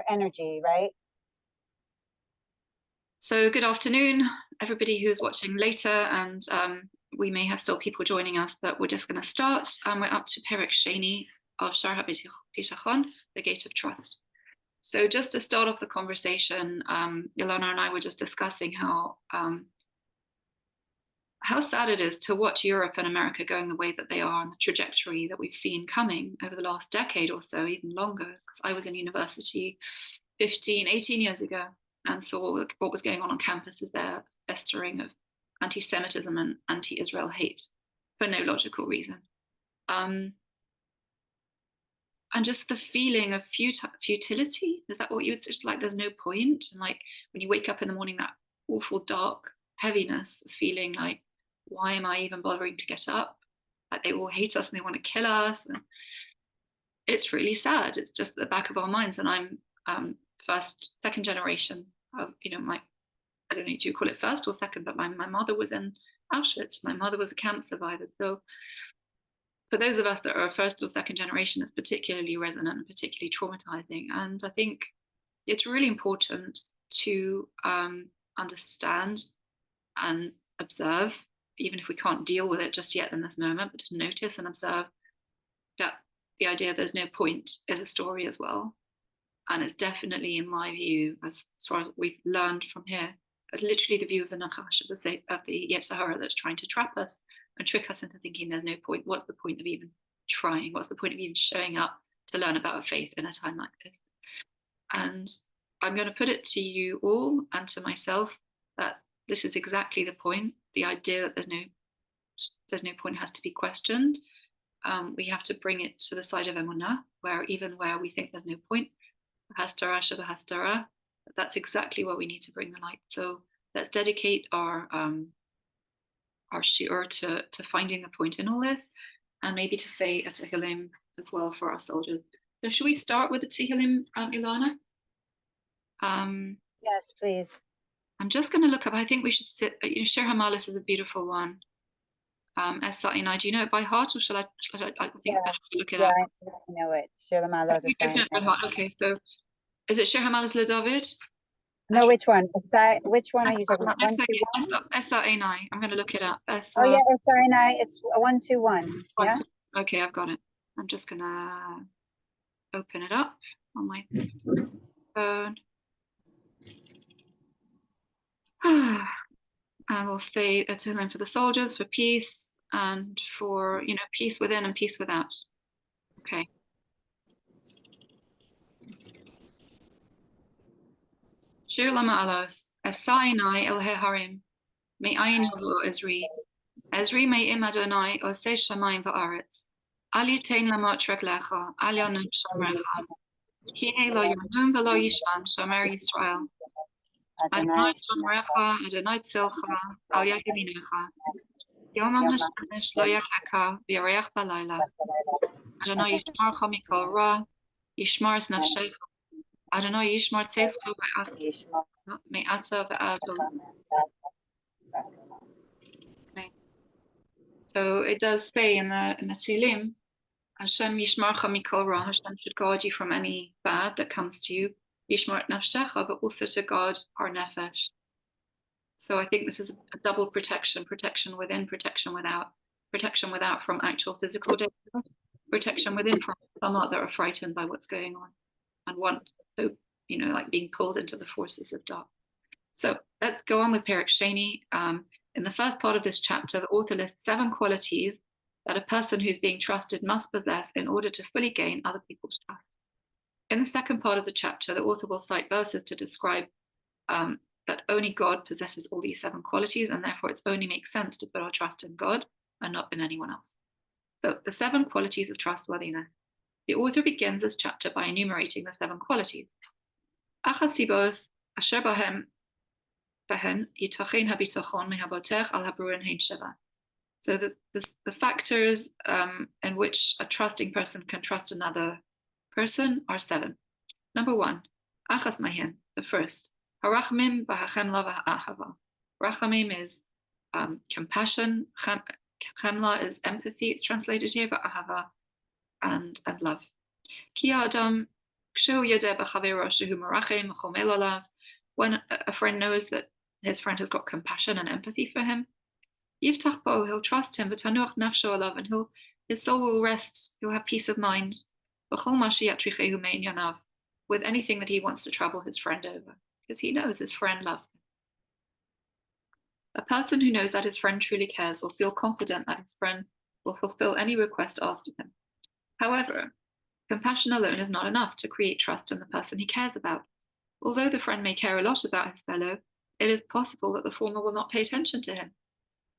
energy, right? So good afternoon, everybody who's watching later, and we may have still people joining us, but we're just going to start. We're up to Perek Sheni of Shar HaBitachon, the Gate of Trust. So just to start off the conversation, Ilana and I were just discussing how sad it is to watch Europe and America going the way that they are and the trajectory that we've seen coming over the last decade or so, even longer, because I was in university 15, 18 years ago and saw what was going on campuses there, festering of anti-Semitism and anti-Israel hate for no logical reason. And just the feeling of futility, is that what you would say? Just like there's no point? And like when you wake up in the morning, that awful dark heaviness, feeling like, why am I even bothering to get up? Like they all hate us and they want to kill us. And it's really sad. It's just at the back of our minds. And I'm second generation of, I don't know if you call it first or second, but my mother was in Auschwitz. My mother was a camp survivor. So for those of us that are first or second generation, it's particularly resonant and particularly traumatizing. And I think it's really important to understand and observe, even if we can't deal with it just yet in this moment, but to notice and observe that the idea there's no point is a story as well. And it's definitely, in my view, as far as we've learned from here, it's literally the view of the Nachash, of the Yetzer Hara that's trying to trap us and trick us into thinking there's no point. What's the point of even trying? What's the point of even showing up to learn about a faith in a time like this? And I'm going to put it to you all and to myself that this is exactly the point. The idea that there's no point has to be questioned. We have to bring it to the side of Emunah, where we think there's no point, Hastara Sheba Hastara, that's exactly what we need to bring the light. So let's dedicate our shiur to finding the point in all this, and maybe to say a Tehillim as well for our soldiers. So should we start with the Tehillim, Ilana? Yes, please. I'm just going to look up. I think we should sit. Shir Hamalis is a beautiful one. Esa'inai, do you know it by heart, or should I think I should look it up? Yeah, I know it. Okay, so is it Shir Hamalis LeDavid? No, which one? Which one are you talking about? Esa'inai. I'm going to look it up. Oh yeah, Esa'inai. It's 121. Yeah. Okay, I've got it. I'm just going to open it up on my phone. And we'll say a Tehillim for the soldiers, for peace, and for, peace within and peace without. Okay. Shir Lama'alos, Esa'inai El Harim, Me'ayin Yavo Ezri, Ezri Me'im Adonai, Oseh Shamayim Va'aretz, Al Yitain Lamot Reglecha, Al Yanum Shamrecha, Hine Lo Yanum V'Lo Yishan, Shamer Yisrael, Adonai Shamrecha, Adonai Tzilcha, Al Yahiminecha, Yom HaShemesh Lo Yakaka, V'Yareach Balayla, Adonai Yishmarcha Mikol Ra, Yishmar Es Nafshecha, Adonai Yishmar Tzeitzcha Me'ata V'Ado. So it does say in the Tehillim, Hashem Yishmarcha Mikol Ra, Hashem should guard you from any bad that comes to you, Yishmar Nafshecha, but also to guard our nefesh. So I think this is a double protection within, protection without from actual physical danger, protection within from some that are frightened by what's going on and want to, like being pulled into the forces of dark. So let's go on with Perek Sheni. In the first part of this chapter, the author lists 7 qualities that a person who's being trusted must possess in order to fully gain other people's trust. In the second part of the chapter, the author will cite verses to describe that only God possesses all these 7 qualities, and therefore it only makes sense to put our trust in God and not in anyone else. So the 7 qualities of trustworthiness. The author begins this chapter by enumerating the 7 qualities. Achasibos asher bahem yitachin habitachon mehabotech al habruin hein sheva. So the factors in which a trusting person can trust another person are 7. Number 1, achas mahen, the first. Harachmim v'hachemla v'ahava. Rachamim is compassion. Chemla is empathy. It's translated here, v'ahava, and love. Ki adam When a friend knows that his friend has got compassion and empathy for him, Yiftach bo, he'll trust him, v'tanuach nafsho alav, and his soul will rest, he'll have peace of mind, v'chol ma sheyatrichehu mein yanav, with anything that he wants to trouble his friend over, because he knows his friend loves him. A person who knows that his friend truly cares will feel confident that his friend will fulfill any request asked of him. However, compassion alone is not enough to create trust in the person he cares about. Although the friend may care a lot about his fellow, it is possible that the former will not pay attention to him.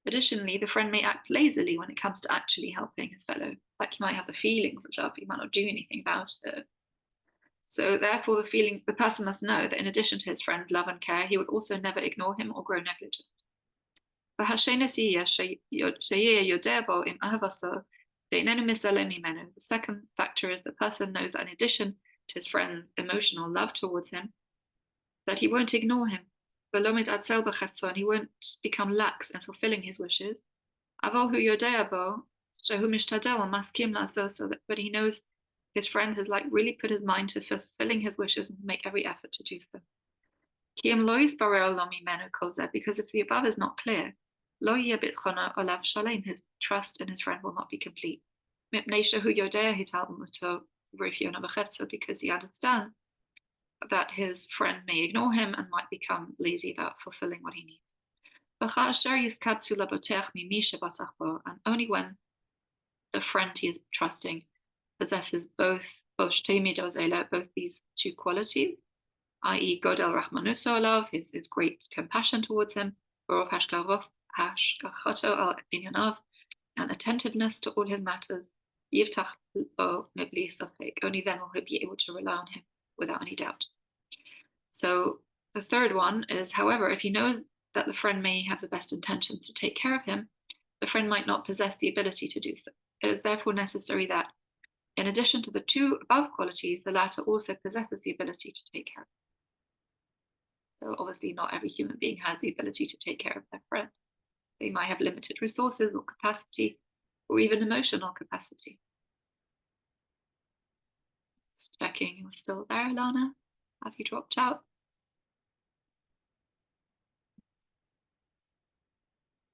Additionally, the friend may act lazily when it comes to actually helping his fellow, like he might have the feelings of love, he might not do anything about it. So therefore, the person must know that in addition to his friend love and care, he will also never ignore him or grow negligent. The second factor is the person knows that in addition to his friend's emotional love towards him, that he won't ignore him, and he won't become lax in fulfilling his wishes. But he knows his friend has really put his mind to fulfilling his wishes and make every effort to do so. Because if the above is not clear, his trust in his friend will not be complete. Because he understands that his friend may ignore him and might become lazy about fulfilling what he needs. And only when the friend he is trusting possesses both these two qualities, i.e. Godel Rahmanuso love, his great compassion towards him, and attentiveness to all his matters, only then will he be able to rely on him without any doubt. So the third one is, however, if he knows that the friend may have the best intentions to take care of him, the friend might not possess the ability to do so. It is therefore necessary that, in addition to the two above qualities, the latter also possesses the ability to take care of him. So obviously not every human being has the ability to take care of their friend. They might have limited resources or capacity, or even emotional capacity. Just checking you're still there, Lana. Have you dropped out?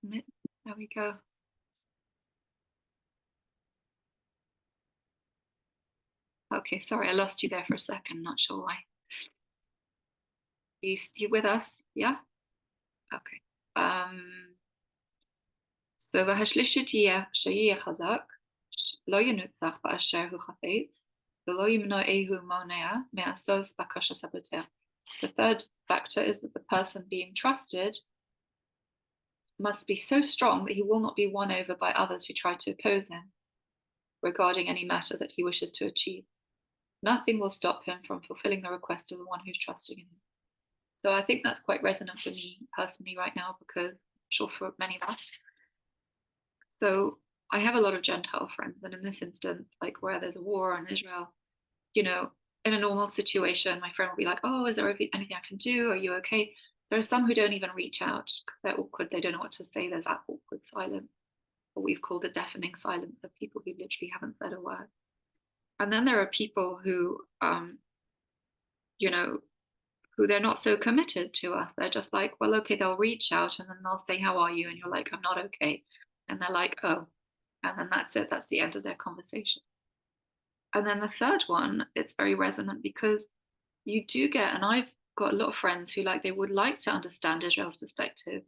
There we go. Okay, sorry, I lost you there for a second. Not sure why. You with us? Yeah? Okay. So והשלישית שיהיה חזק, לא ינוצח באשר הוא חפץ, ולא ימנעהו מונע מעשות בקשת הבוטח. The third factor is that the person being trusted must be so strong that he will not be won over by others who try to oppose him regarding any matter that he wishes to achieve. Nothing will stop him from fulfilling the request of the one who's trusting in him. So I think that's quite resonant for me personally right now, because I'm sure for many of us. So I have a lot of Gentile friends, and in this instance, like where there's a war in Israel, in a normal situation, my friend will be like, oh, is there anything I can do? Are you okay? There are some who don't even reach out. They're awkward. They don't know what to say. There's that awkward silence, what we've called the deafening silence of people who literally haven't said a word. And then there are people who, who they're not so committed to us. They're just like, well, okay, they'll reach out and then they'll say, how are you? And you're like, I'm not okay. And they're like, oh, and then that's it. That's the end of their conversation. And then the third one, it's very resonant because you do get, and I've got a lot of friends who they would like to understand Israel's perspective,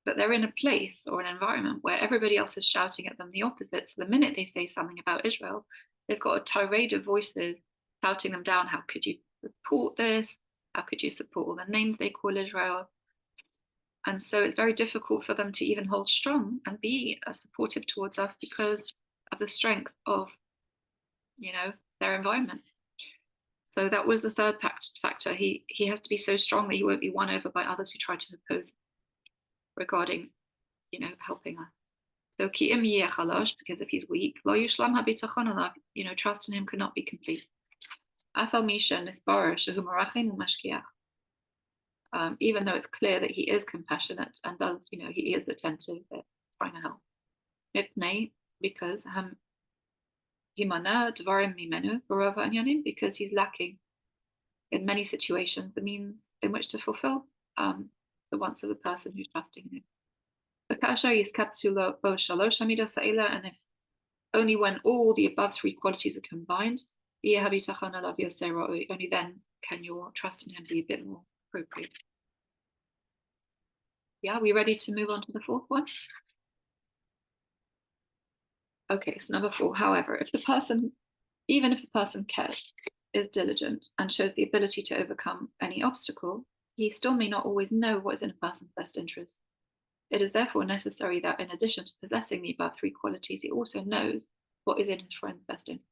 but they're in a place or an environment where everybody else is shouting at them the opposite. So the minute they say something about Israel, they've got a tirade of voices shouting them down. How could you support this? How could you support all the names they call Israel? And so it's very difficult for them to even hold strong and be supportive towards us because of the strength of, their environment. So that was the third factor. He has to be so strong that he won't be won over by others who try to oppose him regarding, helping us. So ki'im chalash, because if he's weak, lo yushlam habitachon alav, trust in him could not be complete. Afal misha nisbar shehu marachim umashkiach. Even though it's clear that he is compassionate and does, he is attentive at trying to help. Mipnei, because himana dvarim mimenu barova anyanim, because he's lacking in many situations the means in which to fulfill the wants of the person who's trusting him. And if only when all the above three qualities are combined, only then can your trust in him be a bit more appropriate. Yeah, are we ready to move on to the fourth one? Okay, so number 4, however, even if the person cares, is diligent, and shows the ability to overcome any obstacle, he still may not always know what is in a person's best interest. It is therefore necessary that, in addition to possessing the above three qualities, he also knows what is in his friend's best interest.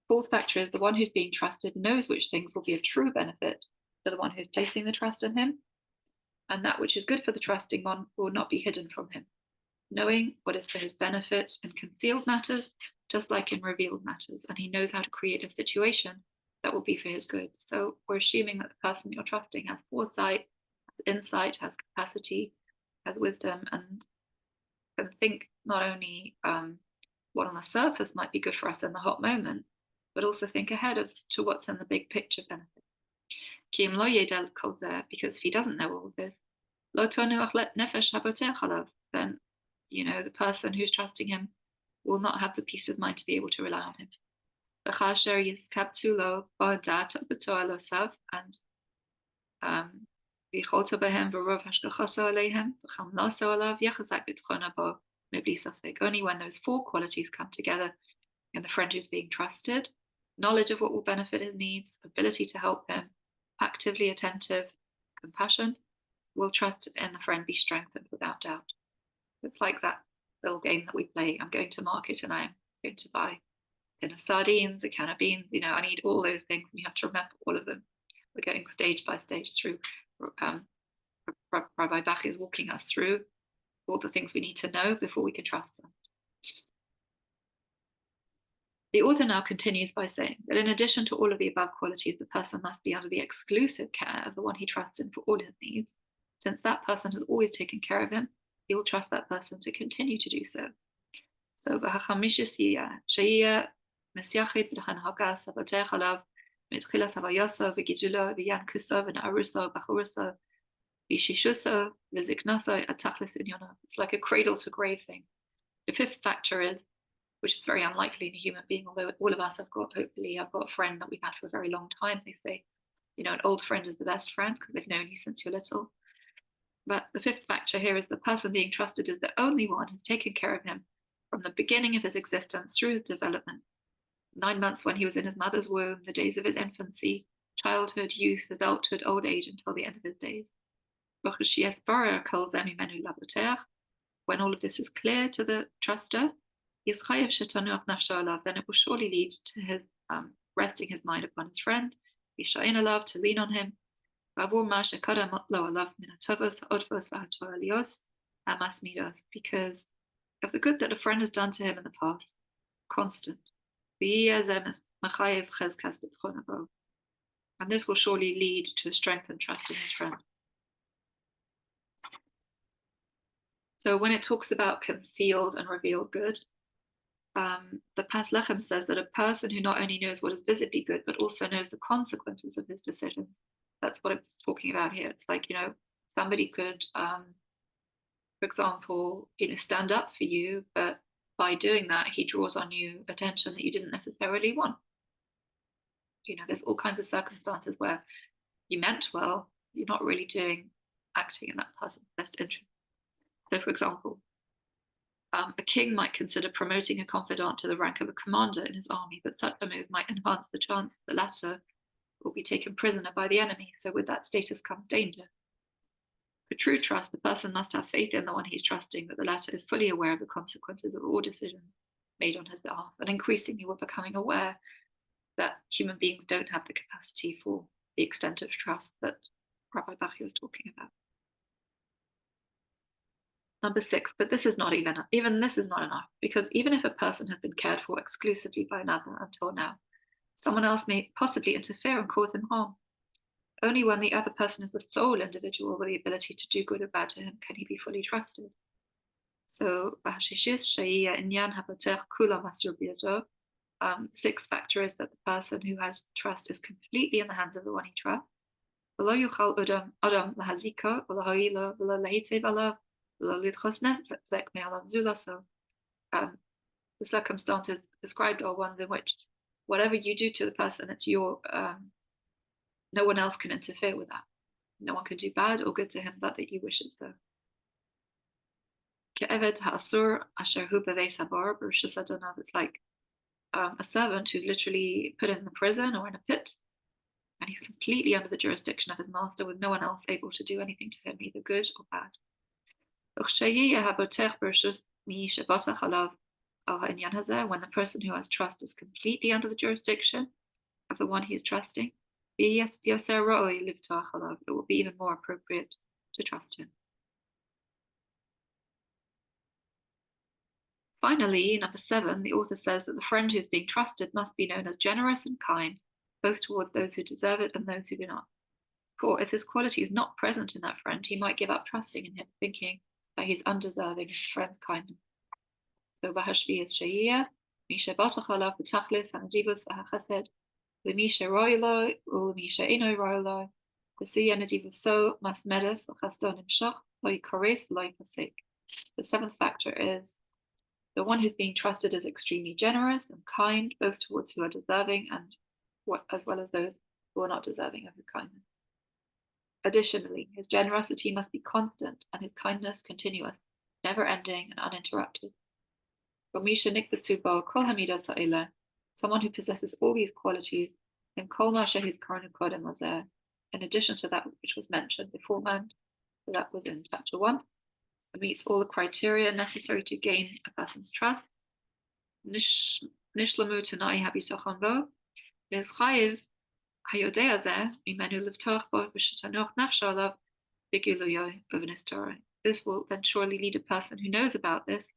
Fourth factor is the one who's being trusted knows which things will be of true benefit for the one who's placing the trust in him, and that which is good for the trusting one will not be hidden from him. Knowing what is for his benefit in concealed matters, just like in revealed matters, and he knows how to create a situation that will be for his good. So we're assuming that the person you're trusting has foresight, has insight, has capacity, has wisdom, and can think not only what on the surface might be good for us in the hot moment, but also think ahead to what's in the big picture benefit. Because if he doesn't know all of this, then the person who's trusting him will not have the peace of mind to be able to rely on him. Only when those 4 qualities come together in the friend who's being trusted, knowledge of what will benefit his needs, ability to help him, actively attentive, compassion, will trust in the friend be strengthened without doubt. It's like that little game that we play. I'm going to market and I'm going to buy a tin of sardines, a can of beans. I need all those things, and you have to remember all of them. We're going stage by stage through. Rabbi Bach is walking us through all the things we need to know before we can trust them. The author now continues by saying that in addition to all of the above qualities, the person must be under the exclusive care of the one he trusts in for all his needs. Since that person has always taken care of him, he will trust that person to continue to do so. So, it's like a cradle to grave thing. The 5th factor is, which is very unlikely in a human being, although all of us hopefully I've got a friend that we've had for a very long time. They say, an old friend is the best friend because they've known you since you're little. But the 5th factor here is the person being trusted is the only one who's taken care of him from the beginning of his existence through his development. 9 months when he was in his mother's womb, the days of his infancy, childhood, youth, adulthood, old age, until the end of his days. When all of this is clear to the truster, then it will surely lead to his resting his mind upon his friend, to lean on him, because of the good that a friend has done to him in the past, constant. And this will surely lead to a strengthened trust in his friend. So when it talks about concealed and revealed good, the Pas Lechem says that a person who not only knows what is visibly good, but also knows the consequences of his decisions. That's what it's talking about here. It's like, somebody could, for example, stand up for you, but by doing that, he draws on you attention that you didn't necessarily want. There's all kinds of circumstances where you meant well, you're not really acting in that person's best interest. So, for example, a king might consider promoting a confidant to the rank of a commander in his army, but such a move might enhance the chance that the latter will be taken prisoner by the enemy. So with that status comes danger. For true trust, the person must have faith in the one he's trusting, that the latter is fully aware of the consequences of all decisions made on his behalf. And increasingly, we're becoming aware that human beings don't have the capacity for the extent of trust that Rabbi Bachya is talking about. Number 6, but this is not even this is not enough, because even if a person has been cared for exclusively by another until now, someone else may possibly interfere and cause him harm. Only when the other person is the sole individual with the ability to do good or bad to him can he be fully trusted. So, sixth factor is that the person who has trust is completely in the hands of the one he trusts. The circumstances described are ones in which whatever you do to the person, it's your no one else can interfere with that. No one can do bad or good to him but that you wish it so. It's like a servant who's literally put in the prison or in a pit, and he's completely under the jurisdiction of his master with no one else able to do anything to him, either good or bad. When the person who has trust is completely under the jurisdiction of the one he is trusting, it will be even more appropriate to trust him. Finally, number 7, the author says that the friend who is being trusted must be known as generous and kind, both towards those who deserve it and those who do not. For if this quality is not present in that friend, he might give up trusting in him, thinking that he's undeserving of his friend's kindness. So Bahashvi is Shaiya, Misha Batachalav, Batachlis, Anadibus, Vahachesed, the Misha Roylo, or Misha Ino Roylo, the Sea Anadibus so, Masmedes, Vachaston Imshach, Loi Kores, Loi Pasik. The 7th factor is the one who's being trusted is extremely generous and kind, both towards who are deserving and as well as those who are not deserving of his kindness. Additionally, his generosity must be constant and his kindness continuous, never ending and uninterrupted. Someone who possesses all these qualities, in addition to that which was mentioned beforehand, so that was in chapter 1, meets all the criteria necessary to gain a person's trust. Nishlamu Tanai Habitachon Bo, is Chayiv Hayodea Zeh, Imenu Livtach Bo, Bishitanoch Nafshalav, Biguloyo, Bovanistora. This will then surely lead a person who knows about this,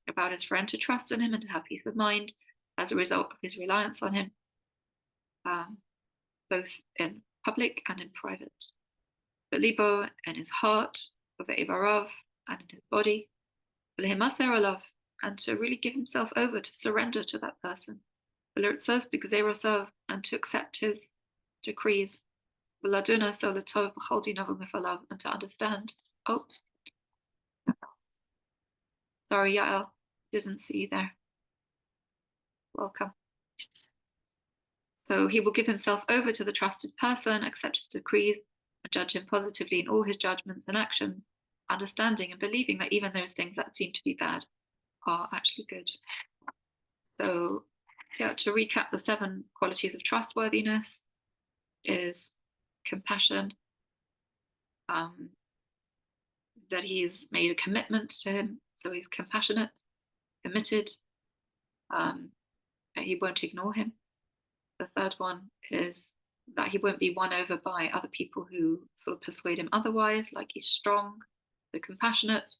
about his friend, to trust in him and to have peace of mind as a result of his reliance on him, both in public and in private. But Libo in his heart, of Evarov, and in his body, and to really give himself over, to surrender to that person, and to accept his decrees, and to understand. Oh, sorry, Yael, didn't see you there. Welcome. So he will give himself over to the trusted person, accept his decrees, and judge him positively in all his judgments and actions, understanding and believing that even those things that seem to be bad are actually good. So, yeah, to recap, the 7 qualities of trustworthiness is compassion, that he's made a commitment to him, so he's compassionate, committed, he won't ignore him. The 3rd one is that he won't be won over by other people who sort of persuade him otherwise, like he's strong, so compassionate,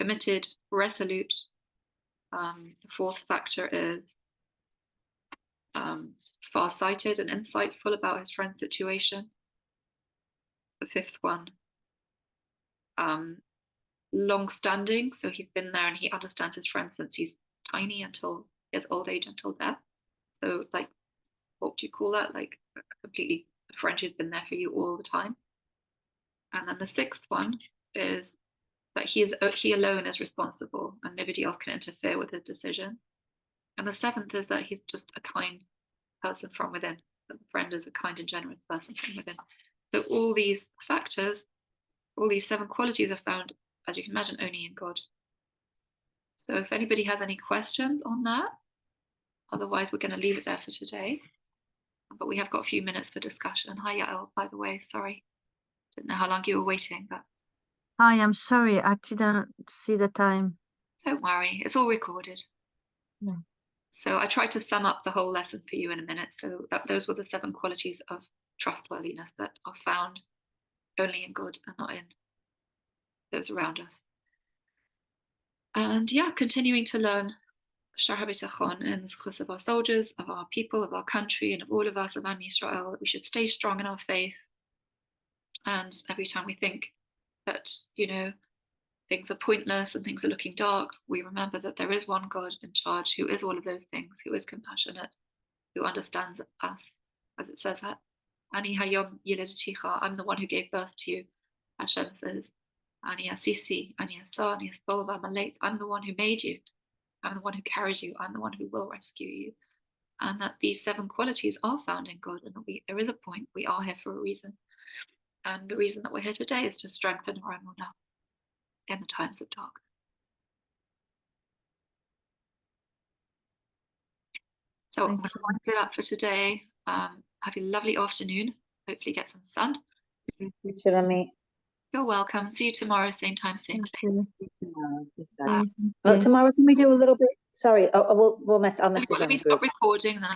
committed, resolute. The 4th factor is far-sighted and insightful about his friend's situation. The 5th one, long-standing, so he's been there and he understands his friend since he's tiny until his old age, until death. So, like, what do you call that? Like a friend who's been there for you all the time. And then the 6th one is that he alone is responsible and nobody else can interfere with his decision. And the 7th is that he's just a kind person from within. That the friend is a kind and generous person from within. So all these factors, all these 7 qualities are found, as you can imagine, only in God. So if anybody has any questions on that, otherwise we're going to leave it there for today. But we have got a few minutes for discussion. Hi, Yael, by the way, sorry. Didn't know how long you were waiting, but. Hi, I'm sorry, I didn't see the time. Don't worry, it's all recorded. Yeah. So I tried to sum up the whole lesson for you in a minute. So those were the 7 qualities of trustworthiness that are found only in God and not in those around us. And yeah, continuing to learn Shar HaBitachon in the schus of our soldiers, of our people, of our country, and of all of us, of Am Yisrael, that we should stay strong in our faith, And every time we think that, you know, things are pointless and things are looking dark, we remember that there is one God in charge who is all of those things, who is compassionate, who understands us, as it says, Ani hayom yiledticha, I'm the one who gave birth to you. Hashem says, Ani asisi, Ani asa, Ani asbolva malate, I'm the one who made you. I'm the one who carries you. I'm the one who will rescue you. And that these 7 qualities are found in God, and that there is a point, we are here for a reason. And the reason that we're here today is to strengthen our emunah in the times of dark. So I'm going to wind it up for today. Have a lovely afternoon. Hopefully get some sun. Thank you, Shulamit. You're welcome. See you tomorrow, same time, same place. Tomorrow. Yes, Bye. guys. Well, tomorrow can we do a little bit? Sorry, I'll message Let on me the group. stop recording, then